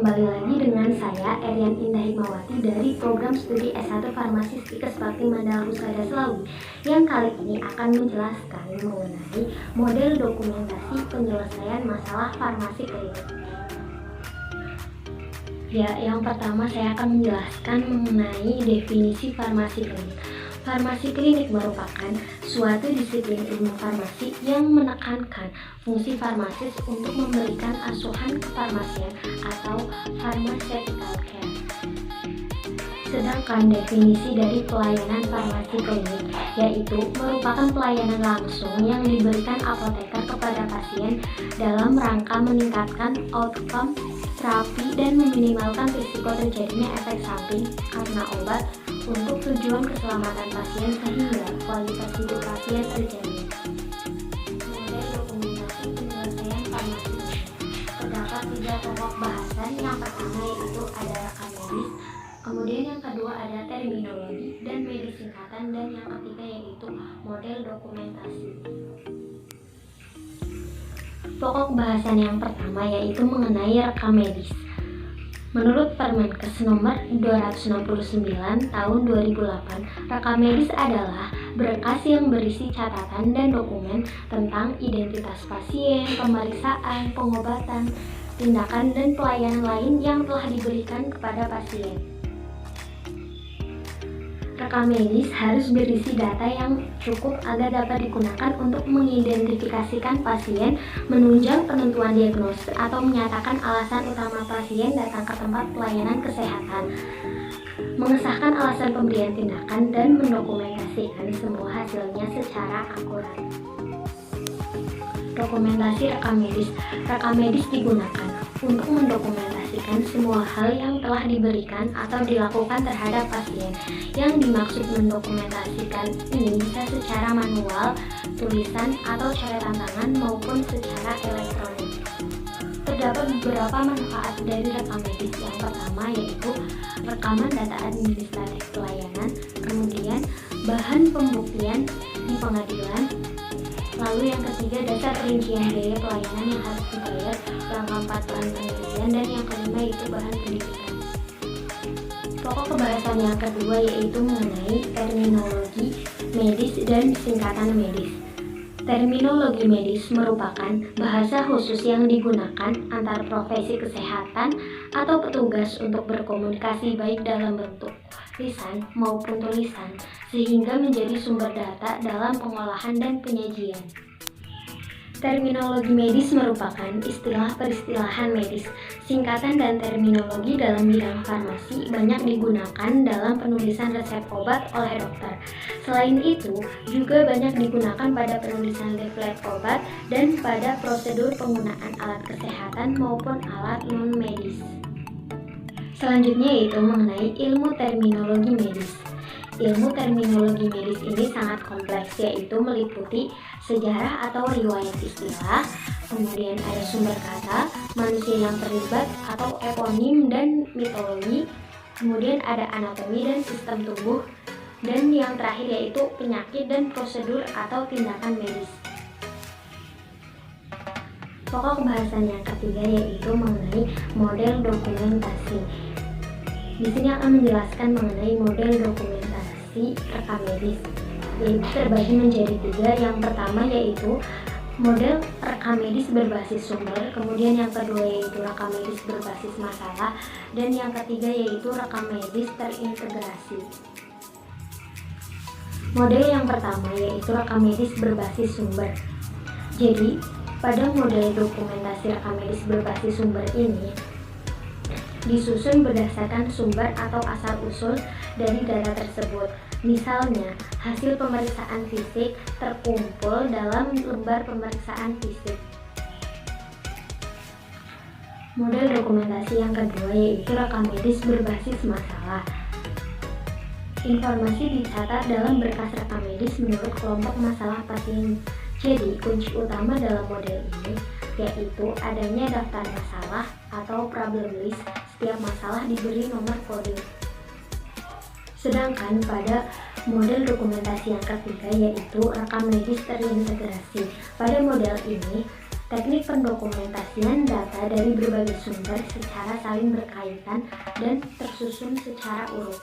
kembali lagi dengan saya Erian Indah Hikmawati dari program studi S1 Farmasi Stikes Bakti Mandala Husada Selawi yang kali ini akan menjelaskan mengenai model dokumentasi penyelesaian masalah farmasi klinik. Ya, yang pertama saya akan menjelaskan mengenai definisi farmasi klinik. Farmasi klinik merupakan suatu disiplin ilmu farmasi yang menekankan fungsi farmasis untuk memberikan asuhan kefarmasian atau pharmaceutical care. Sedangkan definisi dari pelayanan farmasi klinik yaitu merupakan pelayanan langsung yang diberikan apoteker kepada pasien dalam rangka meningkatkan outcome terapi dan meminimalkan risiko terjadinya efek samping karena obat untuk tujuan keselamatan pasien sehingga kualitas hidup pasien terjamin. Model dokumentasi penyelesaian farmasi terdapat 3 pokok bahasan. Yang pertama yaitu ada rekam medis, kemudian yang kedua ada terminologi dan medis singkatan, dan yang ketiga yaitu model dokumentasi. Pokok bahasan yang pertama yaitu mengenai rekam medis. Menurut Permenkes nomor 269 tahun 2008, rekam medis adalah berkas yang berisi catatan dan dokumen tentang identitas pasien, pemeriksaan, pengobatan, tindakan, dan pelayanan lain yang telah diberikan kepada pasien. Rekam medis harus berisi data yang cukup agar dapat digunakan untuk mengidentifikasikan pasien, menunjang penentuan diagnosis, atau menyatakan alasan utama pasien datang ke tempat pelayanan kesehatan, mengesahkan alasan pemberian tindakan, dan mendokumentasikan semua hasilnya secara akurat. Dokumentasi rekam medis. Rekam medis digunakan untuk mendokumentasikan semua hal yang telah diberikan atau dilakukan terhadap pasien. Yang dimaksud mendokumentasikan ini bisa secara manual, tulisan, atau coretan tangan maupun secara elektronik. Terdapat beberapa manfaat dari rekam medis. Yang pertama yaitu rekaman data administratif pelayanan, kemudian bahan pembuktian di pengadilan. Lalu yang ketiga, dasar rincian biaya pelayanan yang harus dibayar. Yang keempat, bahan penelitian, dan yang kelima yaitu bahan pendidikan. Pokok pembahasan yang kedua yaitu mengenai terminologi medis dan singkatan medis. Terminologi medis merupakan bahasa khusus yang digunakan antar profesi kesehatan atau petugas untuk berkomunikasi baik dalam bentuk lisan maupun tulisan, sehingga menjadi sumber data dalam pengolahan dan penyajian. Terminologi medis merupakan istilah peristilahan medis, singkatan dan terminologi dalam bidang farmasi banyak digunakan dalam penulisan resep obat oleh dokter. Selain itu, juga banyak digunakan pada penulisan leaflet obat dan pada prosedur penggunaan alat kesehatan maupun alat non-medis. Selanjutnya yaitu mengenai ilmu terminologi medis. Ilmu terminologi medis ini sangat kompleks, yaitu meliputi sejarah atau riwayat istilah, kemudian ada sumber kata, manusia yang terlibat atau eponim dan mitologi, kemudian ada anatomi dan sistem tubuh, dan yang terakhir yaitu penyakit dan prosedur atau tindakan medis. Pokok bahasan yang ketiga yaitu mengenai model dokumentasi. Di sini akan menjelaskan mengenai model dokumentasi rekam medis, yaitu terbagi menjadi 3. Yang pertama yaitu model rekam medis berbasis sumber, kemudian yang kedua yaitu rekam medis berbasis masalah, dan yang ketiga yaitu rekam medis terintegrasi. Model yang pertama yaitu rekam medis berbasis sumber. Jadi, pada model dokumentasi rekam medis berbasis sumber ini disusun berdasarkan sumber atau asal-usul dari data tersebut. Misalnya, hasil pemeriksaan fisik terkumpul dalam lembar pemeriksaan fisik. Model dokumentasi yang kedua yaitu rekam medis berbasis masalah. Informasi dicatat dalam berkas rekam medis menurut kelompok masalah pasien. Jadi, kunci utama dalam model ini yaitu adanya daftar masalah atau problem list. Setiap masalah diberi nomor kode. Sedangkan pada model dokumentasi yang ketiga yaitu rekam medis terintegrasi. Pada model ini Teknik pendokumentasian data dari berbagai sumber secara saling berkaitan dan tersusun secara urut.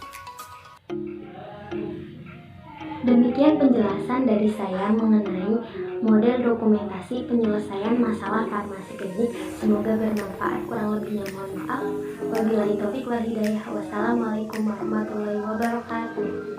Demikian penjelasan dari saya mengenai model dokumentasi penyelesaian masalah farmasi klinik. Semoga bermanfaat, kurang lebihnya mohon maaf. Wabillahi taufiq wal hidayah. Wassalamualaikum warahmatullahi wabarakatuh.